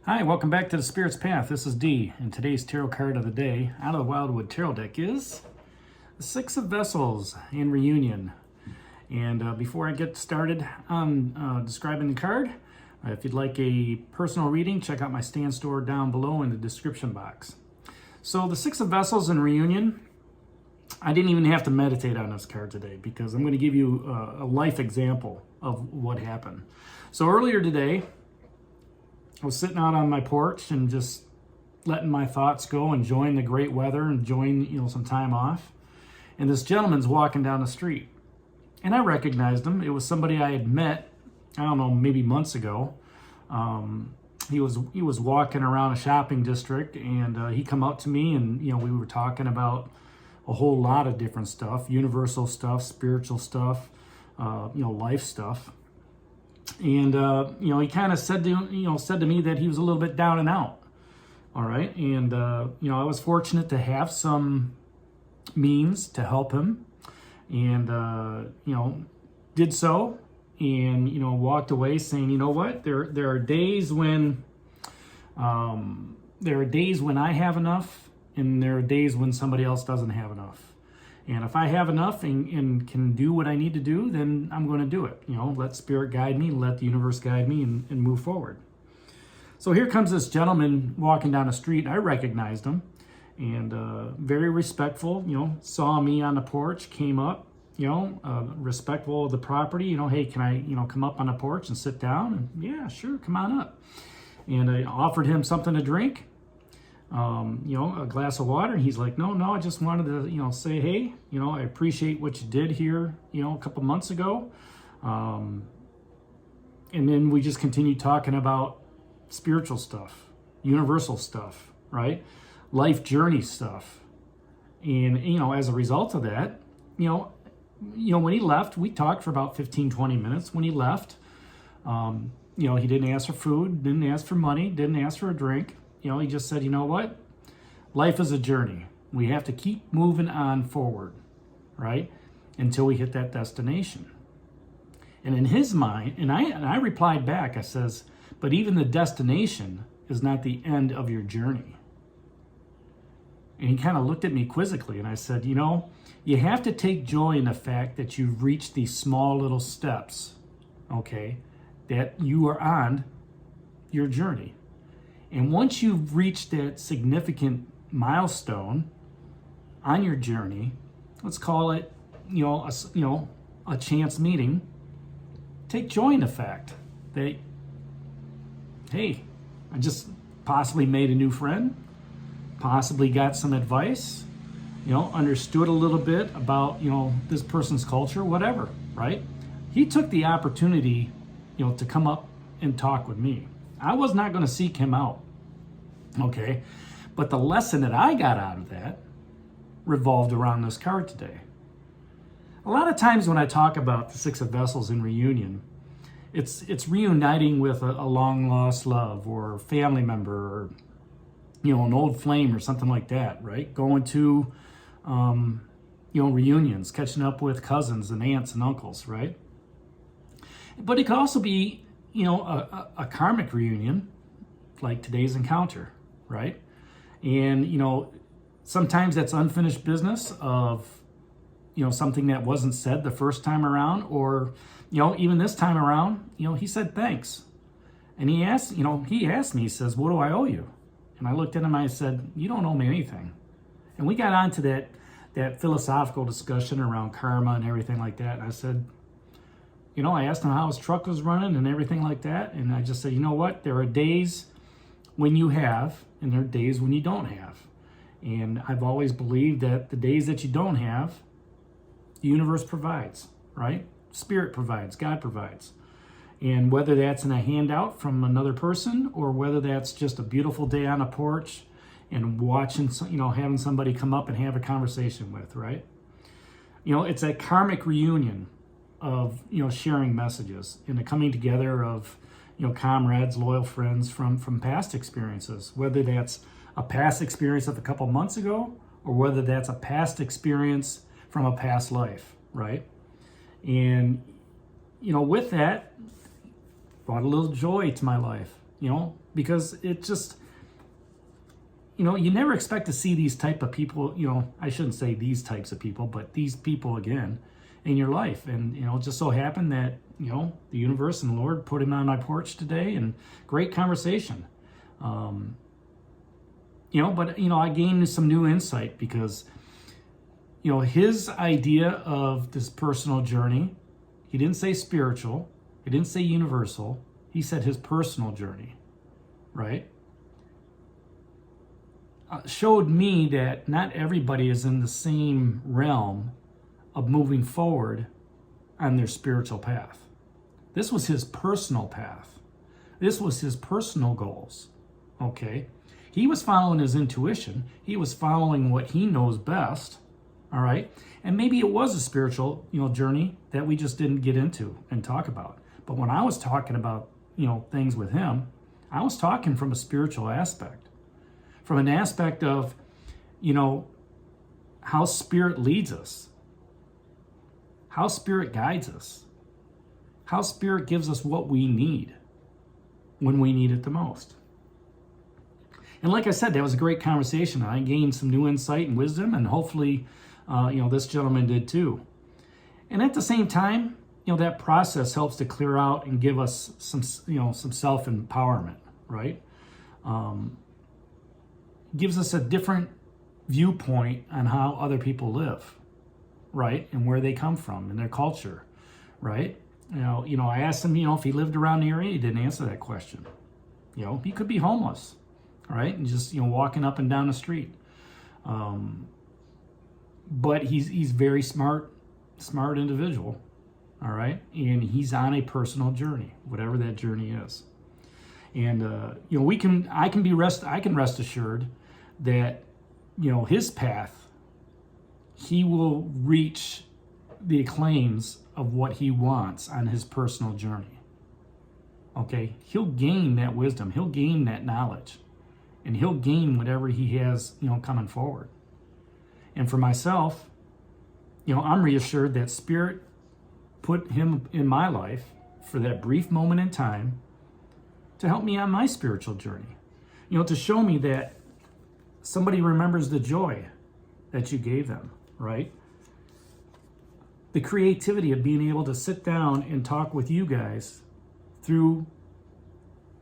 Hi, welcome back to the Spirit's Path. This is Dee, and today's tarot card of the day out of the Wildwood Tarot deck is the Six of Vessels in Reunion. And before I get started on describing the card, if you'd like a personal reading, check out my stand store down below in the description box. So the Six of Vessels in Reunion, I didn't even have to meditate on this card today because I'm going to give you a life example of what happened. So earlier today, I was sitting out on my porch and just letting my thoughts go, enjoying the great weather, enjoying some time off. And this gentleman's walking down the street. And I recognized him. It was somebody I had met, I don't know, maybe months ago. He was walking around a shopping district, and he come up to me, and we were talking about a whole lot of different stuff, universal stuff, spiritual stuff, life stuff. And he kind of said to me that he was a little bit down and out. All right, and I was fortunate to have some means to help him, and did so, and walked away saying, you know what, there are days when I have enough, and there are days when somebody else doesn't have enough. And if I have enough and can do what I need to do, then I'm going to do it. Let Spirit guide me, let the universe guide me, and move forward. So here comes this gentleman walking down the street. I recognized him, and very respectful, saw me on the porch, came up, respectful of the property. Hey, can I, come up on the porch and sit down? And yeah, sure, come on up. And I offered him something to drink. A glass of water. And he's like, no, I just wanted to, say, hey, I appreciate what you did here, a couple months ago. And then we just continued talking about spiritual stuff, universal stuff, right? Life journey stuff. And, as a result of that, when he left, we talked for about 15, 20 minutes. When he left, he didn't ask for food, didn't ask for money, didn't ask for a drink. He just said, you know what? Life is a journey. We have to keep moving on forward, right? Until we hit that destination. And in his mind, and I replied back, I says, but even the destination is not the end of your journey. And he kind of looked at me quizzically, and I said, you have to take joy in the fact that you've reached these small little steps, okay, that you are on your journey. And once you've reached that significant milestone on your journey, let's call it, a chance meeting, take joy in the fact that, hey, I just possibly made a new friend, possibly got some advice, understood a little bit about, this person's culture, whatever, right? He took the opportunity, to come up and talk with me. I was not going to seek him out, okay? But the lesson that I got out of that revolved around this card today. A lot of times when I talk about the Six of Vessels in Reunion, it's reuniting with a long-lost love or family member or, an old flame or something like that, right? Going to, reunions, catching up with cousins and aunts and uncles, right? But it could also be a karmic reunion, like today's encounter, right? And, sometimes that's unfinished business of, something that wasn't said the first time around, or, even this time around, he said thanks. And he asked me, he says, what do I owe you? And I looked at him, I said, you don't owe me anything. And we got onto that philosophical discussion around karma and everything like that. And I said, I asked him how his truck was running and everything like that. And I just said, you know what? There are days when you have, and there are days when you don't have. And I've always believed that the days that you don't have, the universe provides, right? Spirit provides, God provides. And whether that's in a handout from another person, or whether that's just a beautiful day on a porch and watching, having somebody come up and have a conversation with, right? It's a karmic reunion of sharing messages and the coming together of comrades, loyal friends from past experiences, whether that's a past experience of a couple months ago or whether that's a past experience from a past life, right? And with that brought a little joy to my life, you know, because it just, you know, you never expect to see these type of people, you know, I shouldn't say these types of people, but these people again in your life. And, you know, it just so happened that, you know, the universe and the Lord put him on my porch today, and great conversation. You know, but, you know, I gained some new insight because, you know, his idea of this personal journey, he didn't say spiritual, he didn't say universal, he said his personal journey, right? Showed me that not everybody is in the same realm of moving forward on their spiritual path. This was his personal path. This was his personal goals, okay? He was following his intuition. He was following what he knows best, all right? And maybe it was a spiritual, you know, journey that we just didn't get into and talk about. But when I was talking about, you know, things with him, I was talking from a spiritual aspect, from an aspect of, you know, how spirit leads us, how spirit guides us, how spirit gives us what we need when we need it the most. And like I said, that was a great conversation. I gained some new insight and wisdom, and hopefully, you know, this gentleman did too. And at the same time, you know, that process helps to clear out and give us some, you know, some self-empowerment, right? Gives us a different viewpoint on how other people live, right? And where they come from and their culture, right? You know, I asked him, you know, if he lived around the area. He didn't answer that question. You know, he could be homeless, right? And just, you know, walking up and down the street. But he's very smart individual, all right? And he's on a personal journey, whatever that journey is. And, you know, I can rest assured that, you know, his path, he will reach the acclaims of what he wants on his personal journey. Okay? He'll gain that wisdom. He'll gain that knowledge. And he'll gain whatever he has, you know, coming forward. And for myself, you know, I'm reassured that Spirit put him in my life for that brief moment in time to help me on my spiritual journey. You know, to show me that somebody remembers the joy that you gave them, right? The creativity of being able to sit down and talk with you guys through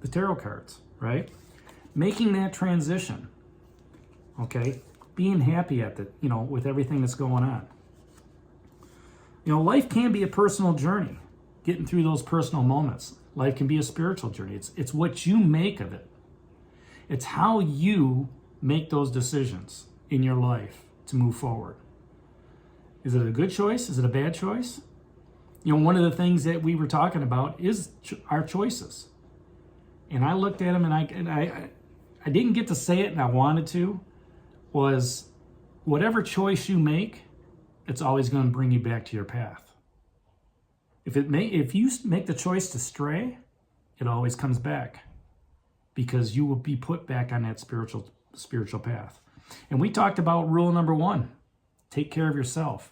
the tarot cards, right? Making that transition, okay? Being happy at the, you know, with everything that's going on. You know, life can be a personal journey, getting through those personal moments. Life can be a spiritual journey. It's what you make of it. It's how you make those decisions in your life to move forward. Is it a good choice? Is it a bad choice? You know, one of the things that we were talking about is our choices. And I looked at them, and I didn't get to say it, and I wanted to, was whatever choice you make, it's always going to bring you back to your path. If you make the choice to stray, it always comes back, because you will be put back on that spiritual path. And we talked about rule number 1, take care of yourself.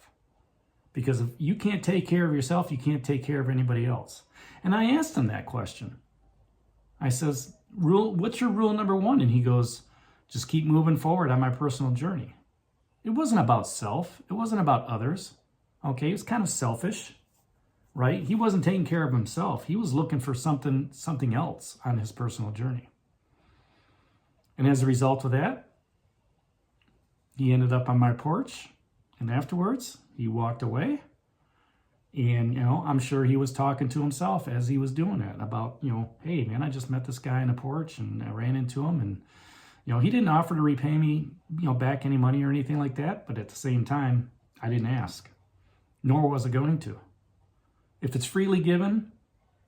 Because if you can't take care of yourself, you can't take care of anybody else. And I asked him that question. I says, what's your rule number 1? And he goes, just keep moving forward on my personal journey. It wasn't about self. It wasn't about others. Okay, it was kind of selfish, right? He wasn't taking care of himself. He was looking for something else on his personal journey. And as a result of that, he ended up on my porch. And afterwards, he walked away. And, you know, I'm sure he was talking to himself as he was doing that about, you know, hey, man, I just met this guy on the porch and I ran into him. And, you know, he didn't offer to repay me, you know, back any money or anything like that. But at the same time, I didn't ask, nor was I going to. If it's freely given,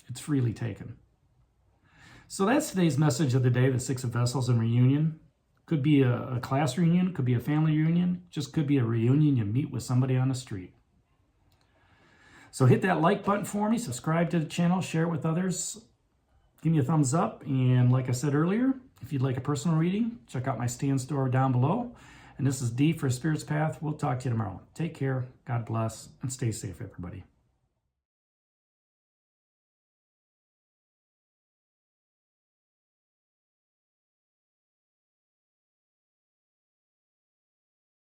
it's freely taken. So that's today's message of the day, the Six of Vessels and reunion. Could be a class reunion, could be a family reunion, just could be a reunion you meet with somebody on the street. So hit that like button for me, subscribe to the channel, share it with others, give me a thumbs up, and like I said earlier, if you'd like a personal reading, check out my stand store down below. And this is D for Spirit's Path. We'll talk to you tomorrow. Take care, God bless, and stay safe, everybody.